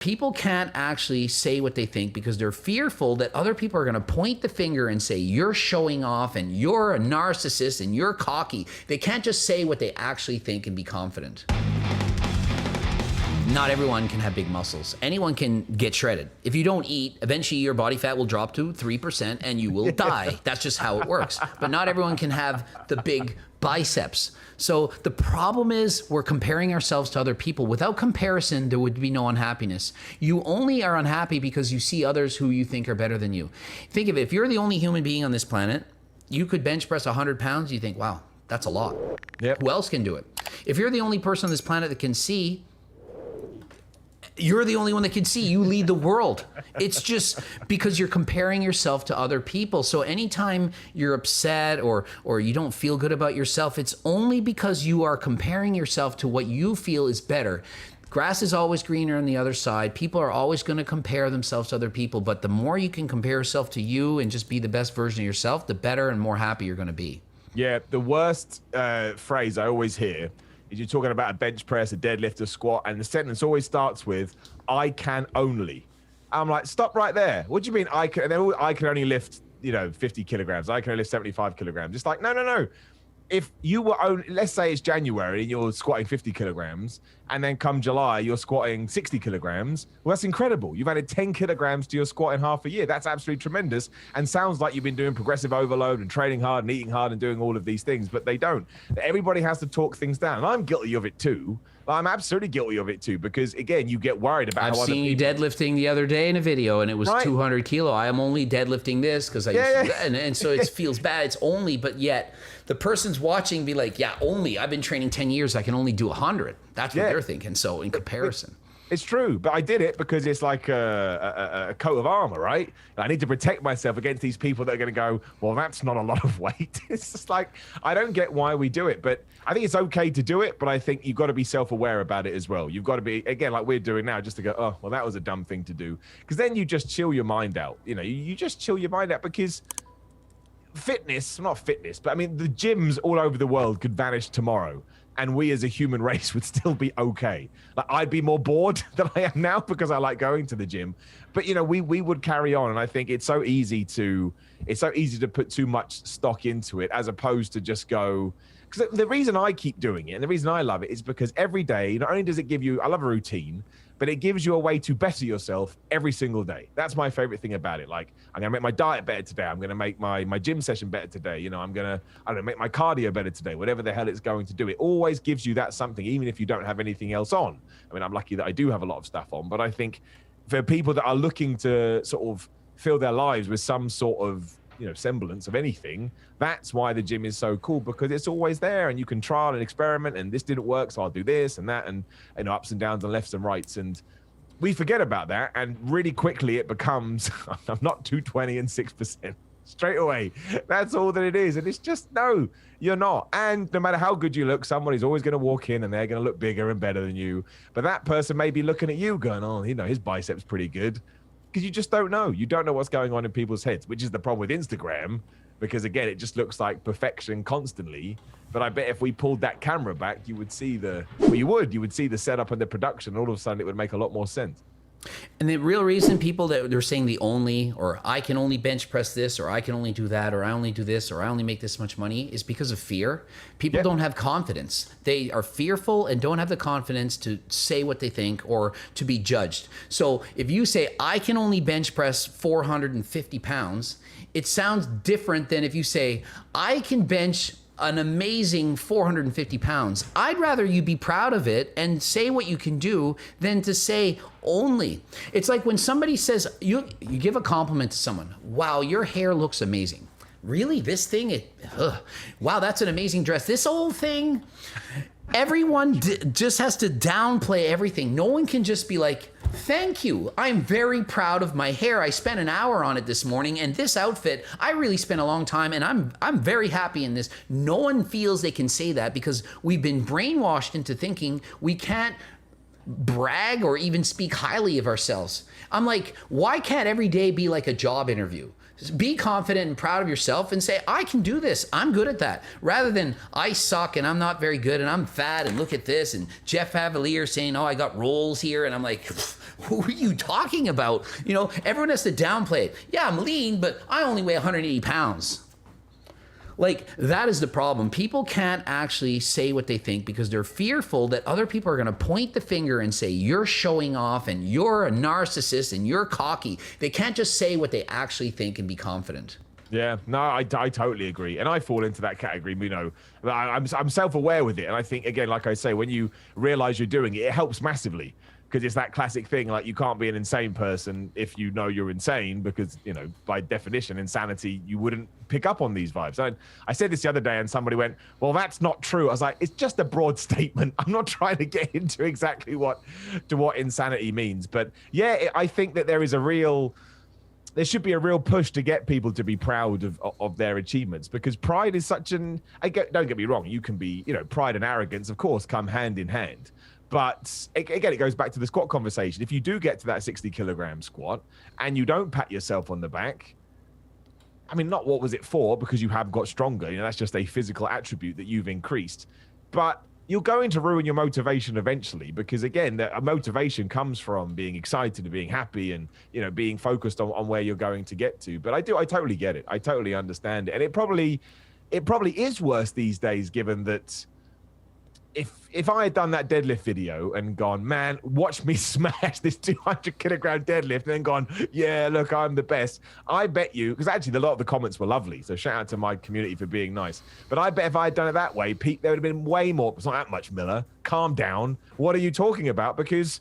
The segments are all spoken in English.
People can't actually say what they think because they're fearful that other people are going to point the finger and say, you're showing off and you're a narcissist and you're cocky. They can't just say what they actually think and be confident. Not everyone can have big muscles. Anyone can get shredded. If you don't eat, eventually your body fat will drop to 3% and you will die. That's just how it works. But not everyone can have the big biceps. So the problem is we're comparing ourselves to other people. Without comparison, there would be no unhappiness. You only are unhappy because you see others who you think are better than you. Think of it, if you're the only human being on this planet, you could bench press 100 pounds, you think, wow, that's a lot. Yep. Who else can do it? If you're the only person on this planet that can see, you're the only one that can see. You lead the world. It's just because you're comparing yourself to other people. So anytime you're upset or you don't feel good about yourself, it's only because you are comparing yourself to what you feel is better. Grass is always greener on the other side. People are always going to compare themselves to other people. But the more you can compare yourself to you and just be the best version of yourself, the better and more happy you're going to be. Yeah, the worst phrase I always hear is you're talking about a bench press, a deadlift, a squat, and the sentence always starts with, I can only. I'm like, stop right there. What do you mean I can? And I can only lift, 50 kilograms. I can only lift 75 kilograms. It's like, no. If you were only, let's say it's January and you're squatting 50 kilograms, and then come July, you're squatting 60 kilograms. Well, that's incredible. You've added 10 kilograms to your squat in half a year. That's absolutely tremendous. And sounds like you've been doing progressive overload and training hard and eating hard and doing all of these things, but they don't. Everybody has to talk things down. And I'm guilty of it too. I'm absolutely guilty of it too, because again, you get worried about I've seen you deadlifting the other day in a video and it was right. 200 kilo. I am only deadlifting this because I used to, and so it feels bad. It's only, but yet the person's watching be like, yeah, only I've been training 10 years. I can only do 100. That's what they're thinking. So in comparison. It's true, but I did it because it's like a coat of armor, right? And I need to protect myself against these people that are going to go, well, that's not a lot of weight. It's just like, I don't get why we do it, but I think it's okay to do it, but I think you've got to be self-aware about it as well. You've got to be, again, like we're doing now, just to go, oh, well, that was a dumb thing to do. Because then you just chill your mind out. You just chill your mind out because not fitness, but I mean, the gyms all over the world could vanish tomorrow. And we as a human race would still be okay. Like I'd be more bored than I am now because I like going to the gym. But we would carry on. And I think it's so easy to put too much stock into it as opposed to just go. Because the reason I keep doing it and the reason I love it is because every day, not only does it give you, I love a routine, but it gives you a way to better yourself every single day. That's my favorite thing about it. Like, I'm gonna make my diet better today. I'm gonna make my gym session better today. I'm gonna make my cardio better today, whatever the hell it's going to do. It always gives you that something, even if you don't have anything else on. I mean, I'm lucky that I do have a lot of stuff on, but I think for people that are looking to sort of fill their lives with some sort of semblance of anything, that's why the gym is so cool, because it's always there and you can trial and experiment, and this didn't work, so I'll do this and that, and ups and downs and lefts and rights, and we forget about that, and really quickly it becomes I'm not 220 and 6% straight away. That's all that it is. And it's just, no, you're not. And no matter how good you look, somebody's always going to walk in and they're going to look bigger and better than you, but that person may be looking at you going, oh, his biceps pretty good. Because you just don't know. You don't know what's going on in people's heads, which is the problem with Instagram. Because again, it just looks like perfection constantly. But I bet if we pulled that camera back, you would see you would see the setup and the production. And all of a sudden, it would make a lot more sense. And the real reason people that they're saying or I can only bench press this, or I can only do that, or I only do this, or I only make this much money is because of fear. People don't have confidence. They are fearful and don't have the confidence to say what they think or to be judged. So if you say, I can only bench press 450 pounds, it sounds different than if you say, I can bench an amazing 450 pounds. I'd rather you be proud of it and say what you can do than to say only. It's like when somebody says, you give a compliment to someone, wow, your hair looks amazing. Really? This thing? Wow, that's an amazing dress. This old thing? Everyone just has to downplay everything. No one can just be like, thank you. I'm very proud of my hair. I spent an hour on it this morning, and this outfit, I really spent a long time, and I'm very happy in this. No one feels they can say that because we've been brainwashed into thinking we can't brag or even speak highly of ourselves. I'm like, why can't every day be like a job interview? Be confident and proud of yourself and say, I can do this. I'm good at that. Rather than I suck and I'm not very good and I'm fat and look at this. And Jeff Cavalier saying, oh, I got rolls here. And I'm like, who are you talking about? You know, everyone has to downplay it. Yeah, I'm lean, but I only weigh 180 pounds. Like, that is the problem. People can't actually say what they think because they're fearful that other people are going to point the finger and say, you're showing off and you're a narcissist and you're cocky. They can't just say what they actually think and be confident. Yeah, no, I totally agree. And I fall into that category. You know, I'm self-aware with it. And I think, again, like I say, when you realize you're doing it, it helps massively. Because it's that classic thing, like you can't be an insane person if you know you're insane, because, you know, by definition, insanity, you wouldn't pick up on these vibes. I said this the other day and somebody went, well, that's not true. I was like, it's just a broad statement. I'm not trying to get into exactly what insanity means. But yeah, I think that there should be a real push to get people to be proud of their achievements, because pride is such don't get me wrong, you can be, you know, pride and arrogance, of course, come hand in hand. But again, it goes back to the squat conversation. If you do get to that 60 kilogram squat and you don't pat yourself on the back, I mean, not what was it for, because you have got stronger. You know, that's just a physical attribute that you've increased. But you're going to ruin your motivation eventually, because again, a motivation comes from being excited and being happy and, you know, being focused on where you're going to get to. But I totally get it. I totally understand it. And it probably is worse these days, given that if I had done that deadlift video and gone, man, watch me smash this 200 kilogram deadlift, and then gone, yeah, look, I'm the best. I bet you, because actually a lot of the comments were lovely, so shout out to my community for being nice. But I bet if I had done it that way, Pete, there would have been way more. It's not that much, Miller. Calm down. What are you talking about? Because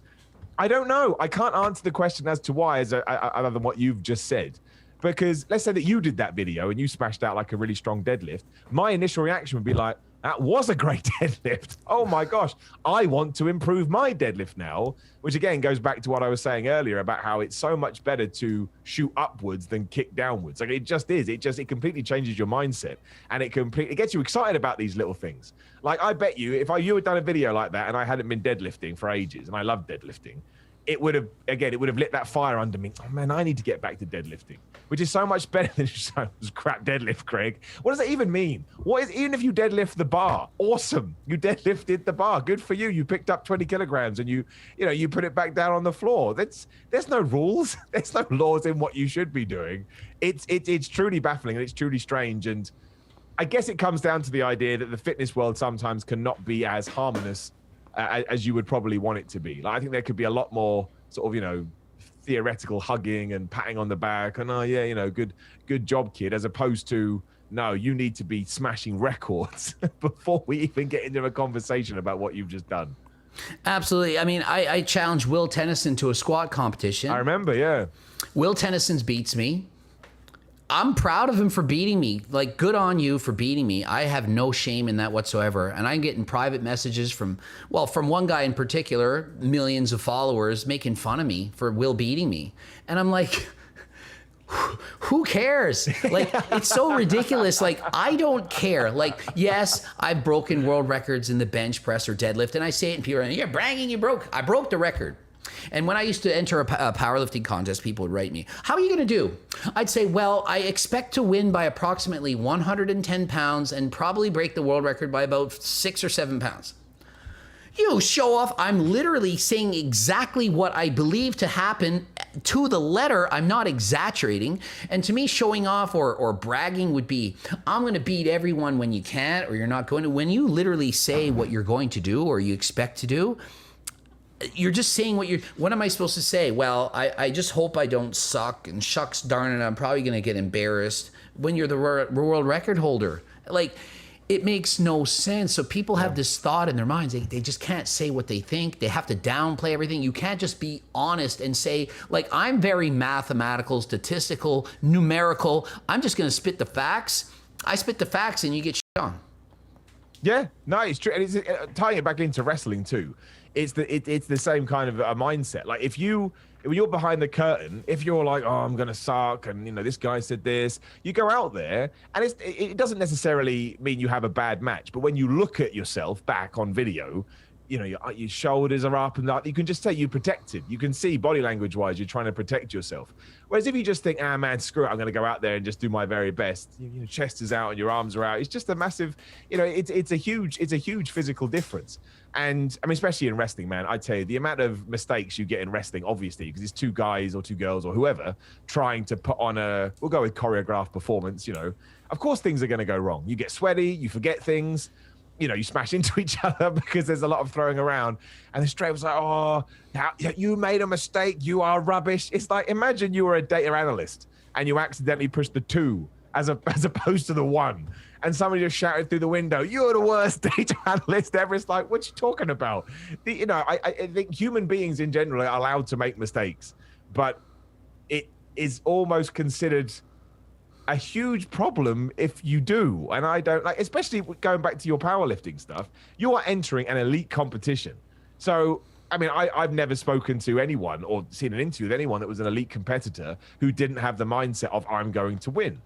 I don't know. I can't answer the question as to why, other than what you've just said. Because let's say that you did that video and you smashed out like a really strong deadlift. My initial reaction would be like, that was a great deadlift. Oh my gosh, I want to improve my deadlift now, which again goes back to what I was saying earlier about how it's so much better to shoot upwards than kick downwards. Like, it just is. It completely changes your mindset, and it gets you excited about these little things. Like, I bet you, if you had done a video like that and I hadn't been deadlifting for ages, and I love deadlifting, it would have lit that fire under me. Oh man, I need to get back to deadlifting, which is so much better than just crap deadlift, Craig. What does that even mean? Even if you deadlift the bar, awesome. You deadlifted the bar. Good for you. You picked up 20 kilograms and you put it back down on the floor. There's no rules. There's no laws in what you should be doing. It's truly baffling and it's truly strange. And I guess it comes down to the idea that the fitness world sometimes cannot be as harmonious as you would probably want it to be. Like, I think there could be a lot more sort of, you know, theoretical hugging and patting on the back and, oh yeah, you know, good job, kid, as opposed to, no, you need to be smashing records before we even get into a conversation about what you've just done. Absolutely. I mean, I challenged Will Tennyson to a squat competition. I remember, yeah. Will Tennyson beats me. I'm proud of him for beating me. Like, good on you for beating me. I have no shame in that whatsoever. And I'm getting private messages from one guy in particular, millions of followers, making fun of me for Will beating me. And I'm like, who cares? Like, it's so ridiculous. Like, I don't care. Like, yes, I've broken world records in the bench press or deadlift. And I say it and people are like, you're bragging, I broke the record. And when I used to enter a powerlifting contest, people would write me, how are you going to do? I'd say, well, I expect to win by approximately 110 pounds and probably break the world record by about 6 or 7 pounds. You show off. I'm literally saying exactly what I believe to happen to the letter. I'm not exaggerating. And to me, showing off or bragging would be, I'm going to beat everyone when you can't, or you're not going to. When you literally say what you're going to do or you expect to do, you're just saying what am I supposed to say? Well, I just hope I don't suck, and shucks darn it, I'm probably going to get embarrassed when you're the world record holder. Like, it makes no sense. So people have this thought in their minds. They just can't say what they think. They have to downplay everything. You can't just be honest and say, like, I'm very mathematical, statistical, numerical. I'm just going to spit the facts. I spit the facts and you get shit on. Yeah, no, it's true. And it's tying it back into wrestling too. It's the same kind of a mindset. Like, when you're behind the curtain, if you're like, oh, I'm gonna suck, and you know, this guy said this, you go out there, and it doesn't necessarily mean you have a bad match. But when you look at yourself back on video, your shoulders are up and that. You can just say you're protected. You can see body language wise, you're trying to protect yourself. Whereas if you just think, man, screw it, I'm going to go out there and just do my very best. Your chest is out and your arms are out. It's just a massive, it's a huge physical difference. And I mean, especially in wrestling, man, I tell you, the amount of mistakes you get in wrestling, obviously, because it's two guys or two girls or whoever trying to put on we'll go with choreographed performance, of course things are going to go wrong. You get sweaty, you forget things, you smash into each other because there's a lot of throwing around. And the straight was like, oh, you made a mistake. You are rubbish. It's like, imagine you were a data analyst and you accidentally pushed the 2 as opposed to the 1. And somebody just shouted through the window, you're the worst data analyst ever. It's like, what you talking about? I think human beings in general are allowed to make mistakes, but it is almost considered a huge problem if you do. And I don't like, especially going back to your powerlifting stuff, you are entering an elite competition. So, I mean, I've never spoken to anyone or seen an interview with anyone that was an elite competitor who didn't have the mindset of, I'm going to win.